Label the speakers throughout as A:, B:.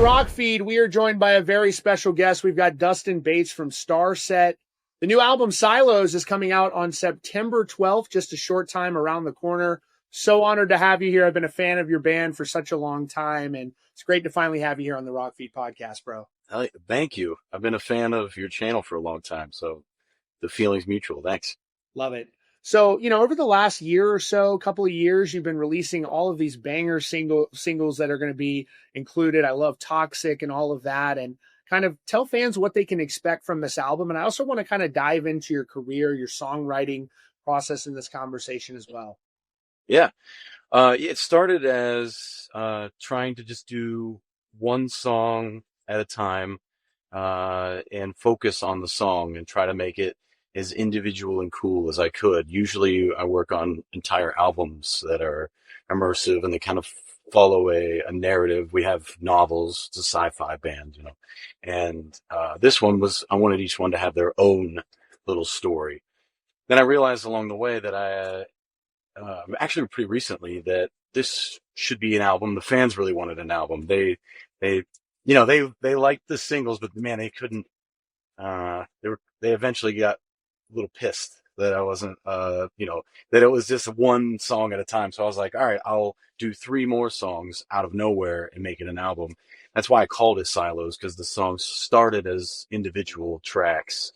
A: Rock Feed, we are joined by a very special guest. We've got Dustin Bates from Starset. The new album Silos is coming out on September 12th, just a short time around the corner. So honored to have you here. I've been a fan of your band for such a long time, and it's great to finally have you here on the Rock Feed podcast, bro.
B: Thank you. I've been a fan of your channel for a long time, so the feeling's mutual. Thanks.
A: Love it. So, over the last year or so, couple of years, you've been releasing all of these banger singles that are going to be included. I love Toxic and all of that, and kind of tell fans what they can expect from this album. And I also want to kind of dive into your career, your songwriting process in this conversation as well.
B: Yeah. It started as trying to just do one song at a time and focus on the song and try to make it as individual and cool as I could. Usually I work on entire albums that are immersive and they kind of follow a narrative. We have novels. It's a sci-fi band, and this one was, I wanted each one to have their own little story. Then I realized along the way that actually pretty recently that this should be an album. The fans really wanted an album. They liked the singles, but man, they couldn't, they eventually got a little pissed that I wasn't, that it was just one song at a time. So I was like, all right, I'll do 3 more songs out of nowhere and make it an album. That's why I called it Silos, because the songs started as individual tracks.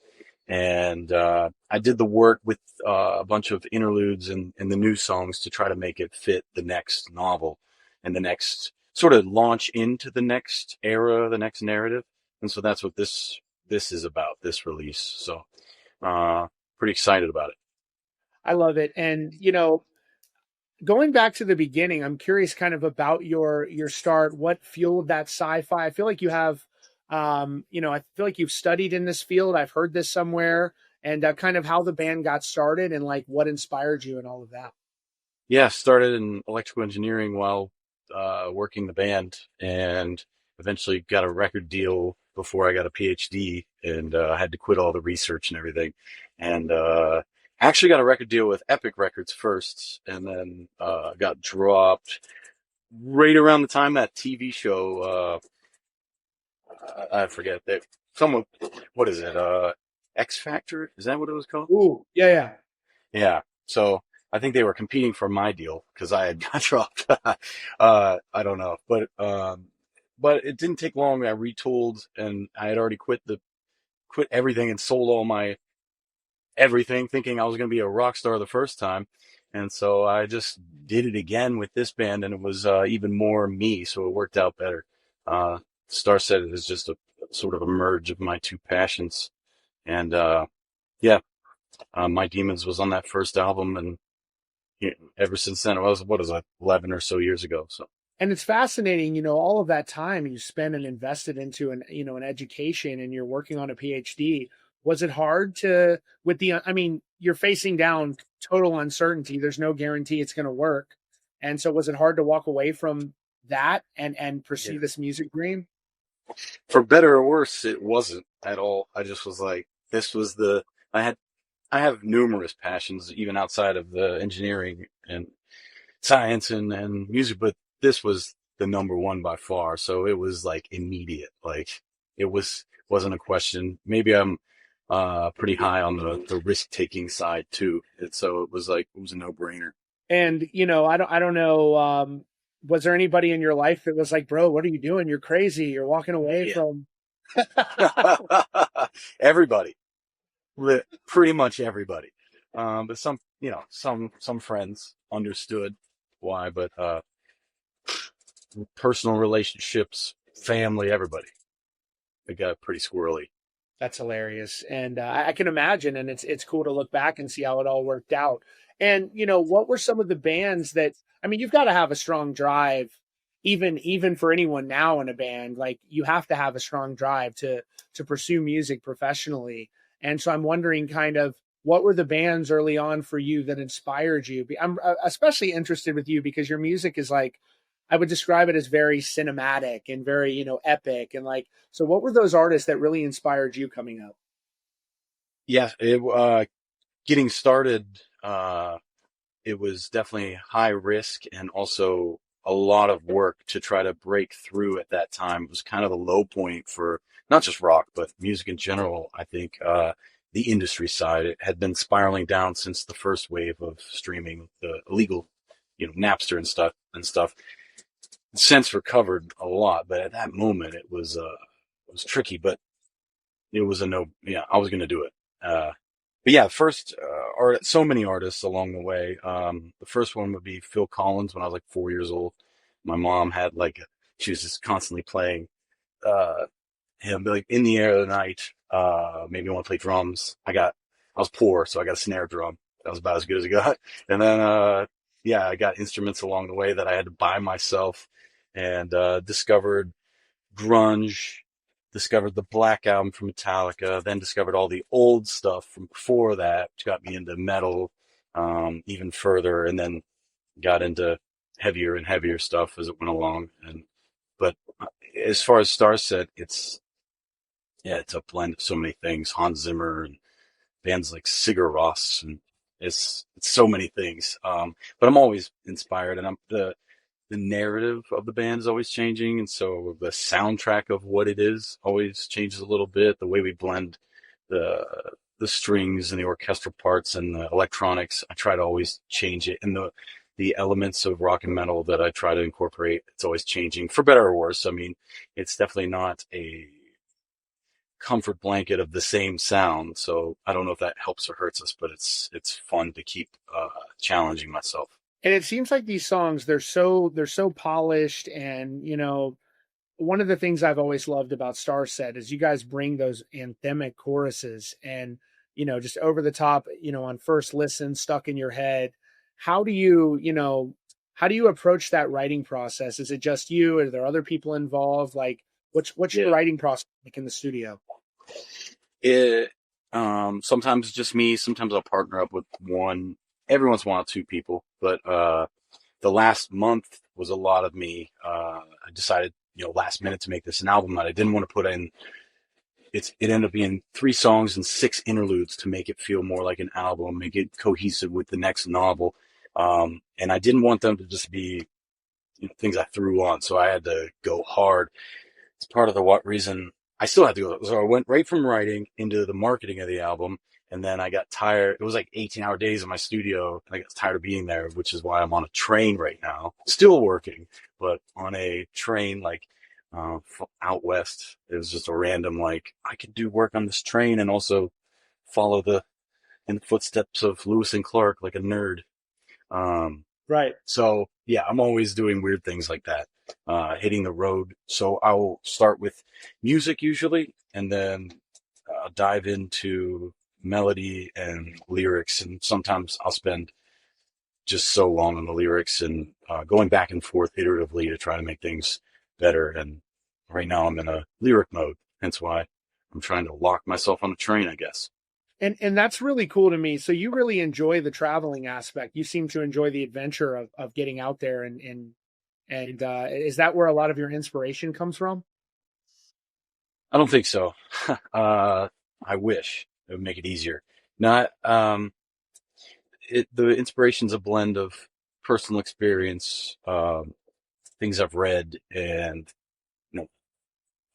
B: And I did the work with a bunch of interludes and the new songs to try to make it fit the next novel and the next sort of launch into the next era, the next narrative. And so that's what this is about, this release. So pretty excited about it.
A: I love it. And, going back to the beginning, I'm curious kind of about your start, what fueled that sci-fi. I feel like you have, I feel like you've studied in this field. I've heard this somewhere, and kind of how the band got started and like what inspired you and all of that.
B: Yeah, started in electrical engineering while working the band, and eventually got a record deal before I got a PhD, and I had to quit all the research and everything. And actually got a record deal with Epic Records first, and then got dropped right around the time that TV show, I forget that someone, what is it? X Factor? Is that what it was called?
A: Ooh, yeah.
B: Yeah. So I think they were competing for my deal because I had got dropped. I don't know, but it didn't take long. I retooled, and I had already quit everything and sold all my everything, thinking I was going to be a rock star the first time. And so I just did it again with this band, and it was even more me. So it worked out better. Starset is just a sort of a merge of my two passions. And My Demons was on that first album, and ever since then, it was, 11 or so years ago. So.
A: And it's fascinating, all of that time you spent and invested into an education, and you're working on a PhD. Was it hard you're facing down total uncertainty. There's no guarantee it's going to work. And so was it hard to walk away from that and pursue this music dream?
B: For better or worse, it wasn't at all. I just was like, I have numerous passions, even outside of the engineering and science and music, but this was the number one by far. So it was like immediate. Like it wasn't a question. Maybe I'm pretty high on the risk taking side too. So it was a no brainer.
A: And I don't know. Was there anybody in your life that was like, bro, what are you doing? You're crazy. You're walking away from.
B: Everybody, pretty much everybody. But some friends understood why, but personal relationships, family, everybody, it got pretty squirrely.
A: That's hilarious. And I can imagine. And it's cool to look back and see how it all worked out. And, what were some of the bands that, you've got to have a strong drive, even for anyone now in a band, like you have to have a strong drive to pursue music professionally. And so I'm wondering kind of what were the bands early on for you that inspired you? I'm especially interested with you because your music is like, I would describe it as very cinematic and very, epic. And like, so what were those artists that really inspired you coming up?
B: Yeah, getting started, it was definitely high risk and also a lot of work to try to break through at that time. It was kind of the low point for not just rock, but music in general. I think the industry side it had been spiraling down since the first wave of streaming, the illegal, Napster and stuff. Since recovered a lot, but at that moment it was tricky. But it was a no. Yeah, I was going to do it. But yeah, first art. So many artists along the way. The first one would be Phil Collins when I was like 4 years old. My mom had she was just constantly playing uh, him like in the air of the night. Maybe I want to play drums. I was poor, so I got a snare drum. That was about as good as it got. And then yeah, I got instruments along the way that I had to buy myself, and discovered grunge, discovered the Black Album from Metallica, then discovered all the old stuff from before that, which got me into metal even further, and then got into heavier and heavier stuff as it went along. But as far as Starset, it's a blend of so many things. Hans Zimmer and bands like Sigur and it's so many things. But I'm always inspired, and the narrative of the band is always changing, and so the soundtrack of what it is always changes a little bit. The way we blend the the strings and the orchestral parts and the electronics, I try to always change it. And the elements of rock and metal that I try to incorporate, it's always changing for better or worse. I mean, it's definitely not a comfort blanket of the same sound. So I don't know if that helps or hurts us, but it's fun to keep challenging myself.
A: And it seems like these songs they're so polished, and one of the things I've always loved about Starset is you guys bring those anthemic choruses and just over the top, on first listen, stuck in your head. How do you approach that writing process? Is it just you? Are there other people involved? Like what's your
B: Yeah.
A: writing process like in the studio?
B: It sometimes just me, sometimes I'll partner up with one, every once in a while two people, but the last month was a lot of me. I decided, last minute to make this an album that I didn't want to put in. It ended up being 3 songs and 6 interludes to make it feel more like an album, make it cohesive with the next novel. And I didn't want them to just be things I threw on, so I had to go hard. It's part of the what reason I still had to go. So I went right from writing into the marketing of the album, and then I got tired. It was like 18-hour days in my studio, and I got tired of being there, which is why I'm on a train right now, still working, but on a train out west. It was just a random I could do work on this train and also follow in the footsteps of Lewis and Clark like a nerd. Um,
A: Right.
B: so yeah, I'm always doing weird things like that, hitting the road. So I'll start with music usually, and then dive into melody and lyrics. And sometimes I'll spend just so long on the lyrics and going back and forth iteratively to try to make things better. And right now I'm in a lyric mode, hence why I'm trying to lock myself on a train, I guess.
A: And that's really cool to me. So you really enjoy the traveling aspect. You seem to enjoy the adventure of getting out there and is that where a lot of your inspiration comes from?
B: I don't think so. I wish it would make it easier. Not the inspiration's a blend of personal experience, things I've read, and you know,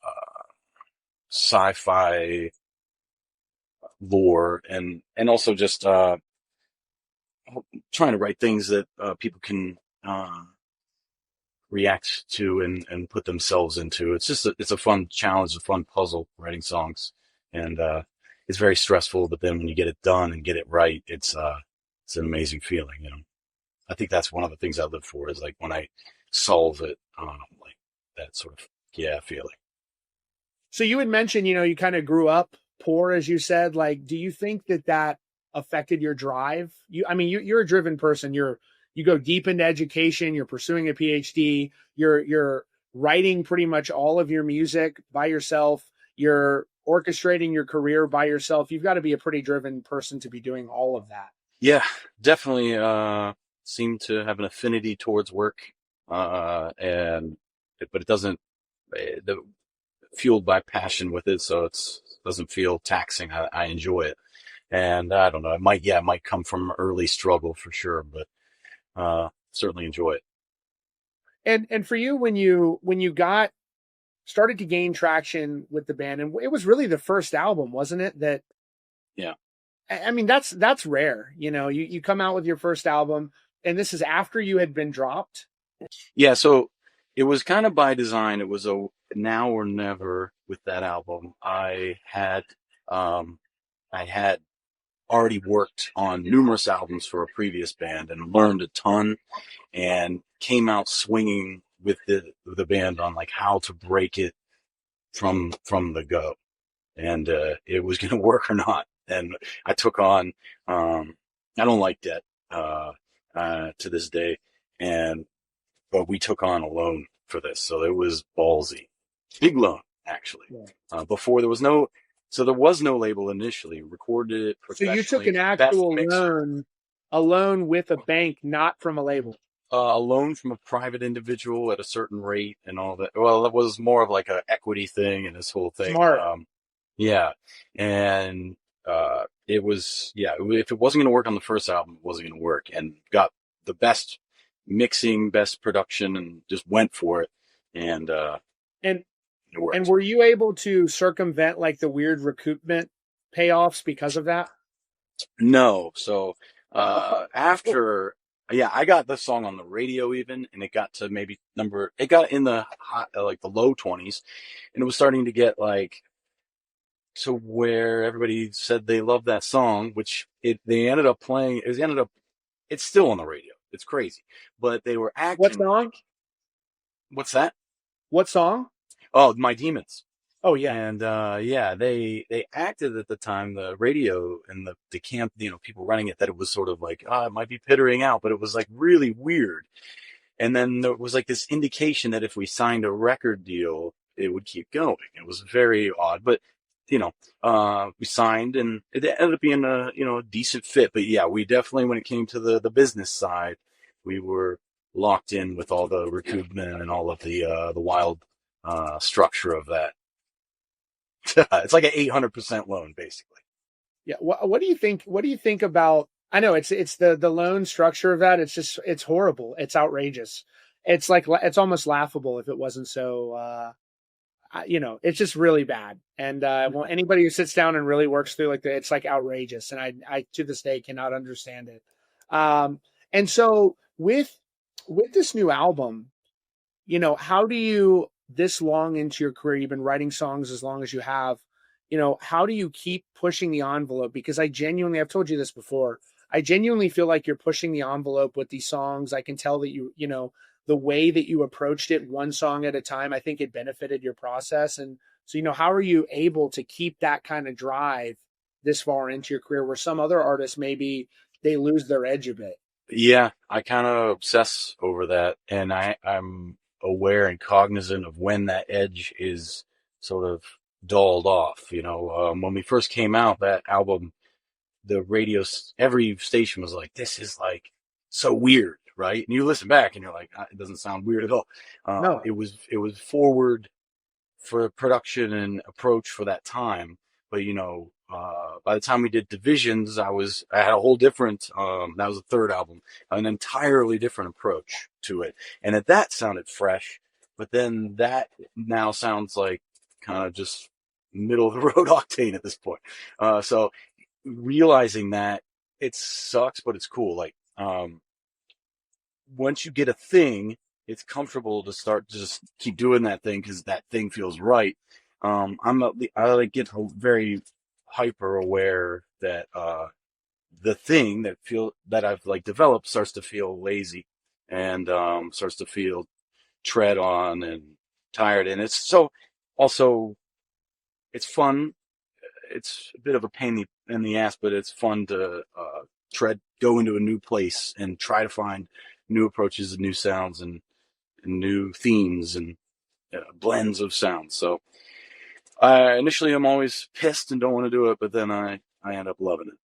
B: uh, sci-fi lore, and also just trying to write things that people can react to and put themselves into. It's a fun challenge, a fun puzzle writing songs, and it's very stressful. But then when you get it done and get it right, it's an amazing feeling. I think that's one of the things I live for is like when I solve it, like that sort of yeah feeling.
A: So you had mentioned, you kind of grew up poor, as you said. Like, do you think that affected your drive? I mean, you're a driven person. You go deep into education. You're pursuing a PhD. You're writing pretty much all of your music by yourself. You're orchestrating your career by yourself. You've got to be a pretty driven person to be doing all of that.
B: Yeah, definitely. Seem to have an affinity towards work, and but it doesn't. The fueled by passion with it, so it doesn't feel taxing. I enjoy it, and I don't know. It might come from early struggle for sure, but certainly enjoy it.
A: And for you, when you got started to gain traction with the band, and it was really the first album, wasn't it? That
B: Yeah.
A: I mean, that's rare. You come out with your first album, and this is after you had been dropped.
B: Yeah, so it was kind of by design. It was a now or never with that album. Um, I had already worked on numerous albums for a previous band and learned a ton and came out swinging with the band on like how to break it from the go, and it was going to work or not. And I took on, I don't like debt to this day, and but we took on a loan for this, so it was ballsy, big loan actually.
A: Yeah.
B: Before there was no label initially. Recorded it
A: So you took
B: professionally,
A: an
B: best
A: actual
B: mixer.
A: loan, a loan with a bank, not from a label.
B: A loan from a private individual at a certain rate and all that. Well, it was more of like a equity thing and this whole thing.
A: Smart.
B: Yeah, and it was yeah. If it wasn't going to work on the first album, it wasn't going to work, and got the best mixing, best production, and just went for it, and
A: And
B: it
A: and
B: worked.
A: were you able to circumvent like the weird recoupment payoffs because of that?
B: No, so after yeah, I got this song on the radio even, and it got to maybe it got in the hot, like the low 20s, and it was starting to get like to where everybody said they loved that song, which they ended up playing. It's still on the radio. It's crazy, but they were
A: What
B: acting
A: song?
B: like, what's that?
A: What song?
B: Oh, My Demons.
A: Oh yeah.
B: And yeah, they acted at the time, the radio and the camp, people running it, that it was sort of like, it might be pittering out, but it was like really weird. And then there was like this indication that if we signed a record deal, it would keep going. It was very odd, but we signed and it ended up being a decent fit. But yeah, we definitely, when it came to the business side, we were locked in with all the recoupment and all of the wild structure of that. It's like an 800% loan, basically.
A: Yeah. What do you think? What do you think about? I know it's the loan structure of that. It's horrible. It's outrageous. It's like it's almost laughable if it wasn't so. It's just really bad. And well, anybody who sits down and really works through like it's like outrageous. And I to this day cannot understand it. And so with this new album, how do you, this long into your career, you've been writing songs as long as you have, how do you keep pushing the envelope? Because I've told you this before, I genuinely feel like you're pushing the envelope with these songs. I can tell that the way that you approached it one song at a time, I think it benefited your process. And so, how are you able to keep that kind of drive this far into your career where some other artists, maybe they lose their edge a bit?
B: Yeah, I kind of obsess over that, and I'm aware and cognizant of when that edge is sort of dulled off. When we first came out, that album, the every station was like, "This is like so weird," right? And you listen back, and you're like, "It doesn't sound weird at all."
A: No.
B: It was forward for production and approach for that time. But by the time we did Divisions, I had a whole different. That was the third album, an entirely different approach to it, and that sounded fresh. But then that now sounds like kind of just middle of the road octane at this point. So realizing that, it sucks, but it's cool. Like once you get a thing, it's comfortable to start to just keep doing that thing because that thing feels right. I like get very hyper aware that the thing that I've like developed starts to feel lazy and starts to feel tread on and tired, and it's so also it's fun. It's a bit of a pain in the ass, but it's fun to go into a new place and try to find new approaches and new sounds and new themes and blends of sounds. So initially, I'm always pissed and don't want to do it, but then I end up loving it.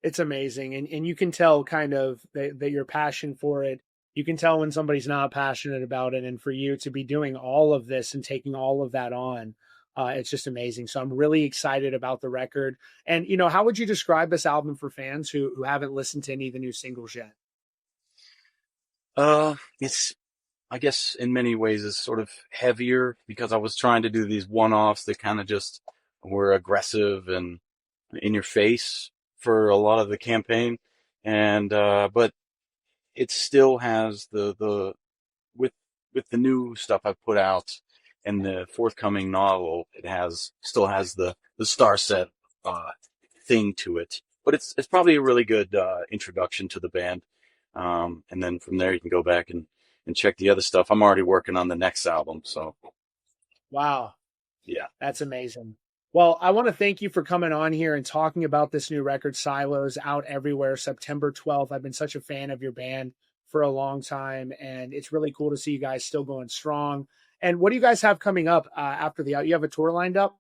A: It's amazing. And you can tell kind of that your passion for it. You can tell when somebody's not passionate about it. And for you to be doing all of this and taking all of that on, it's just amazing. So I'm really excited about the record. And, how would you describe this album for fans who haven't listened to any of the new singles yet?
B: It's I guess in many ways is sort of heavier because I was trying to do these one-offs that kind of just were aggressive and in your face for a lot of the campaign. And, but it still has with, with the new stuff I've put out and the forthcoming novel, still has the Starset, uh, thing to it. But it's probably a really good, introduction to the band. And then from there you can go back and check the other stuff. I'm already working on the next album. So
A: Wow.
B: yeah.
A: That's amazing. Well, I want to thank you for coming on here and talking about this new record, Silos, out everywhere, September 12th. I've been such a fan of your band for a long time, and it's really cool to see you guys still going strong. And what do you guys have coming up after the out? You have a tour lined up?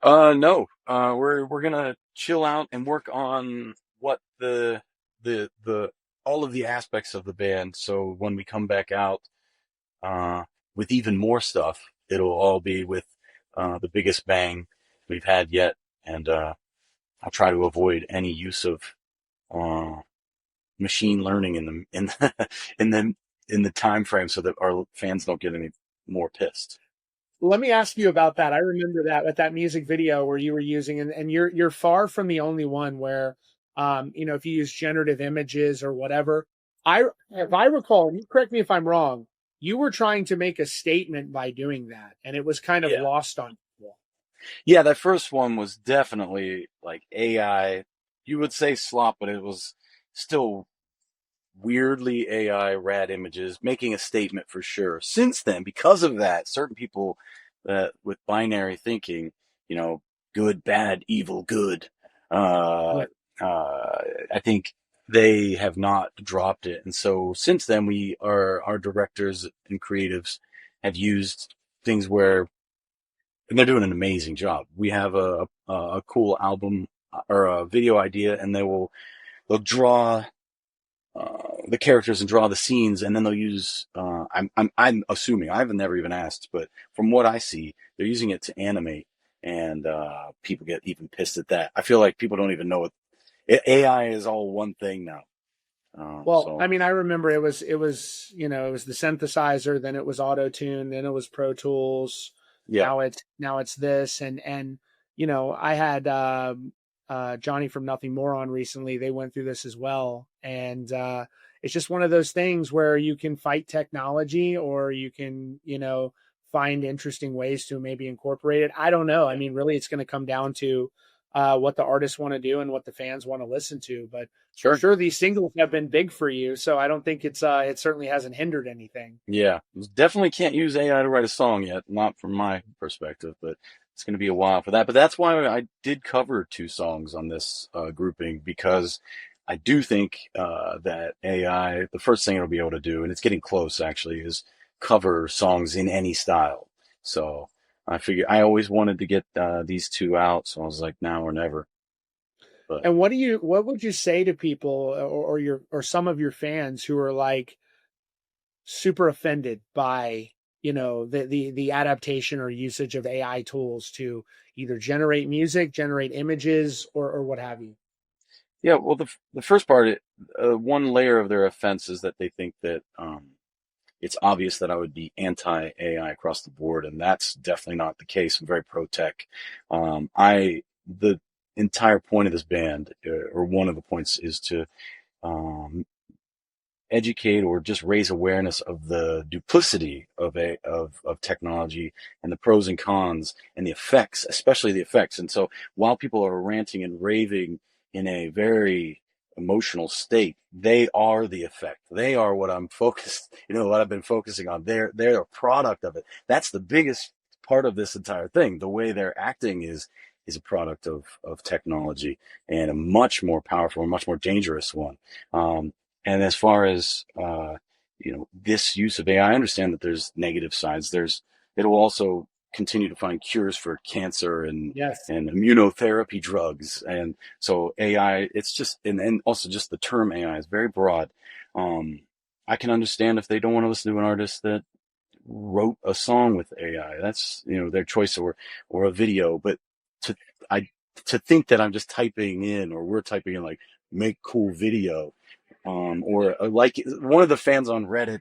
B: No, we're gonna chill out and work on what the all of the aspects of the band. So when we come back out, uh, with even more stuff, it'll all be with, the biggest bang we've had yet. And, I'll try to avoid any use of, uh, machine learning in the, in the, in the time frame so that our fans don't get any more pissed.
A: Let me ask you about that. I remember that with that music video where you were using, and you're far from the only one where, if you use generative images or whatever, if I recall, and you correct me if I'm wrong, you were trying to make a statement by doing that, and it was kind of
B: Yeah.
A: lost on people.
B: Yeah, that first one was definitely like AI. You would say slop, but it was still weirdly AI rad images, making a statement for sure. Since then, because of that, certain people that with binary thinking, you know, good, bad, evil, good, uh,
A: Right.
B: I think they have not dropped it. And so since then, our directors and creatives have used things where, and they're doing an amazing job. We have a cool album or a video idea, and they'll draw, the characters and draw the scenes, and then they'll use. I'm assuming I haven't never even asked, but from what I see, they're using it to animate, and, people get even pissed at that. I feel like people don't even know it. AI is all one thing now.
A: Well,
B: So
A: I mean, I remember it was the synthesizer, then it was Auto Tune, then it was Pro Tools.
B: yeah,
A: Now it's this, and I had Johnny from Nothing More on recently. They went through this as well, and it's just one of those things where you can fight technology, or you can find interesting ways to maybe incorporate it. I don't know. I mean, really, it's going to come down to what the artists want to do and what the fans want to listen to, but for
B: sure.
A: sure these singles have been big for you, so I don't think it certainly hasn't hindered anything.
B: Yeah, definitely can't use AI to write a song yet, not from my perspective, but it's going to be a while for that. But that's why I did cover two songs on this, grouping, because I do think, that AI, the first thing it'll be able to do, and it's getting close actually, is cover songs in any style. So I figure I always wanted to get, these two out, so I was like, now or never. But
A: And what would you say to people, or some of your fans who are like super offended by the adaptation or usage of AI tools to either generate music, generate images, or what have you?
B: yeah, well, the first part, one layer of their offense is that they think that, it's obvious that I would be anti AI across the board, and that's definitely not the case. I'm very pro tech. The entire point of this band, or one of the points, is to, um, educate or just raise awareness of the duplicity of technology and the pros and cons and the effects, especially the effects. And so while people are ranting and raving in a very emotional state, they are the effect. They are what I'm focused, what I've been focusing on. They're a product of it. That's the biggest part of this entire thing. The way they're acting is a product of technology, and a much more powerful, much more dangerous one. And as far as, this use of AI, I understand that there's negative sides. It'll also continue to find cures for cancer and
A: Yes.
B: and immunotherapy drugs. And so AI, it's just, and also just the term AI is very broad. Um, I can understand if they don't want to listen to an artist that wrote a song with AI. That's, their choice, or a video. But to I to think that I'm just typing in, or we're typing in like make cool video, or, like one of the fans on Reddit,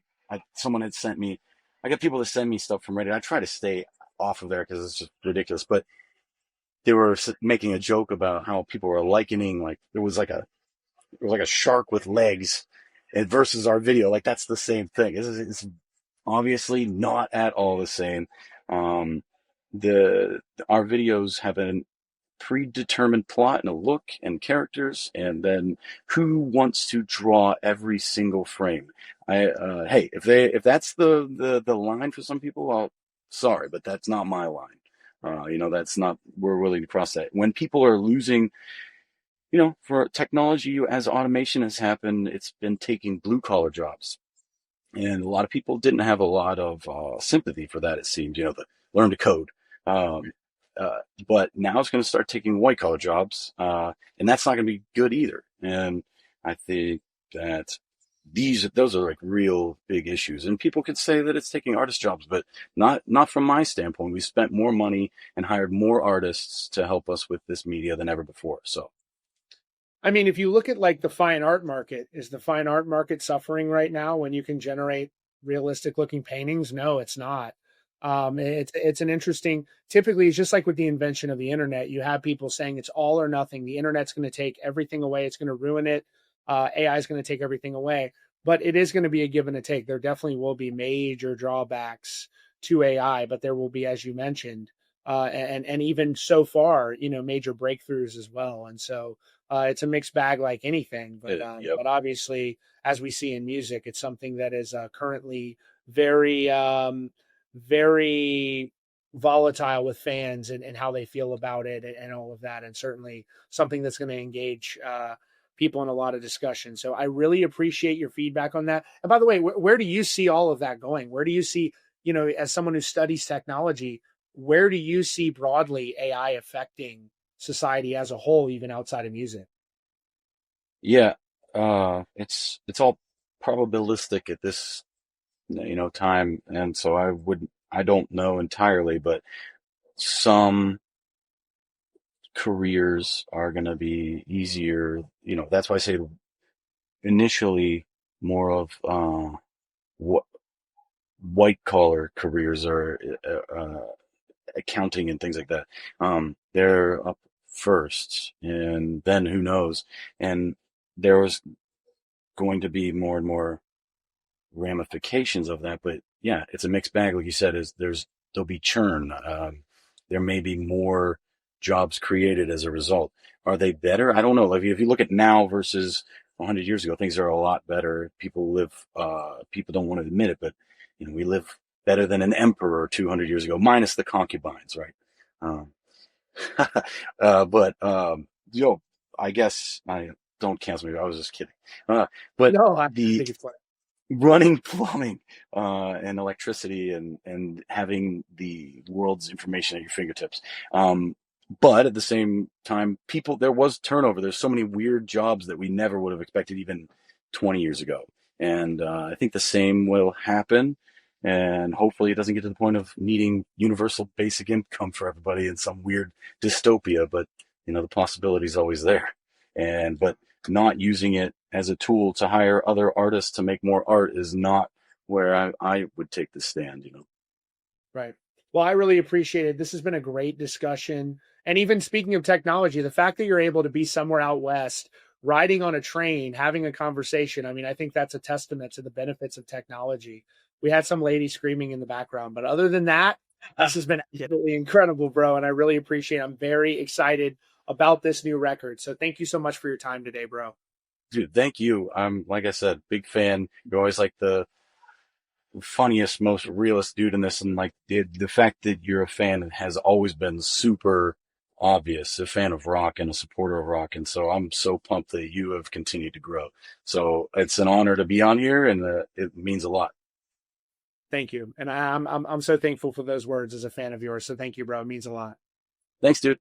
B: someone had sent me. I got people to send me stuff from Reddit. I try to stay off of there because it's just ridiculous. But they were making a joke about how people were likening, like it was like a shark with legs, and versus our video. Like that's the same thing. It's obviously not at all the same. Um, the our videos have a predetermined plot and a look and characters, and then who wants to draw every single frame. Hey, if that's the line for some people, I'll sorry, but that's not my line. That's not, we're willing to cross that. When people are losing, for technology, as automation has happened, it's been taking blue collar jobs. And a lot of people didn't have a lot of sympathy for that, it seemed, the learn to code. Um, but now it's going to start taking white collar jobs, and that's not going to be good either. And I think that those are like real big issues. And people could say that it's taking artist jobs, but not from my standpoint. We spent more money and hired more artists to help us with this media than ever before. So
A: I mean, if you look at like the fine art market, is the fine art market suffering right now when you can generate realistic looking paintings? No, it's not. It's an interesting. Typically, it's just like with the invention of the internet. You have people saying it's all or nothing. The internet's going to take everything away. It's going to ruin it. AI is going to take everything away. But it is going to be a give and a take. There definitely will be major drawbacks to AI, but there will be, as you mentioned, and even so far, major breakthroughs as well. And so it's a mixed bag like anything,
B: yep.
A: but obviously, as we see in music, it's something that is currently very, very volatile with fans and how they feel about it and all of that, and certainly something that's going to engage people in a lot of discussion. So I really appreciate your feedback on that. And by the way, where do you see all of that going? Where do you see, as someone who studies technology, where do you see broadly AI affecting society as a whole, even outside of music?
B: Yeah, it's all probabilistic at this time, and so I don't know entirely, but some careers are going to be easier. That's why I say initially more of what white collar careers are, accounting and things like that. They're up first, and then who knows? And there was going to be more and more ramifications of that. But yeah, it's a mixed bag. Like you said, there'll be churn. There may be more jobs created as a result. Are they better? I don't know. Like if you look at now versus 100 years ago, things are a lot better. People don't want to admit it, but we live better than an emperor 200 years ago, minus the concubines, right? Um, but I guess I don't cancel me. I was just kidding. But
A: No, I
B: the
A: think it's fun.
B: running plumbing and electricity and having the world's information at your fingertips. But at the same time, there was turnover. There's so many weird jobs that we never would have expected even 20 years ago. And I think the same will happen. And hopefully it doesn't get to the point of needing universal basic income for everybody in some weird dystopia. But, the possibility is always there. But not using it as a tool to hire other artists to make more art is not where I would take the stand.
A: Right. Well, I really appreciate it. This has been a great discussion. And even speaking of technology, the fact that you're able to be somewhere out west, riding on a train, having a conversation, I mean, I think that's a testament to the benefits of technology. We had some lady screaming in the background, but other than that, this has been absolutely incredible, bro. And I really appreciate it. I'm very excited about this new record. So thank you so much for your time today, bro.
B: Dude, thank you. I'm, like I said, big fan. You're always like the funniest, most realist dude in this, and like the fact that you're a fan has always been super obvious. A fan of rock and a supporter of rock, and so I'm so pumped that you have continued to grow. So it's an honor to be on here, and it means a lot.
A: Thank you. And I'm so thankful for those words as a fan of yours. So thank you, bro. It means a lot.
B: Thanks, dude.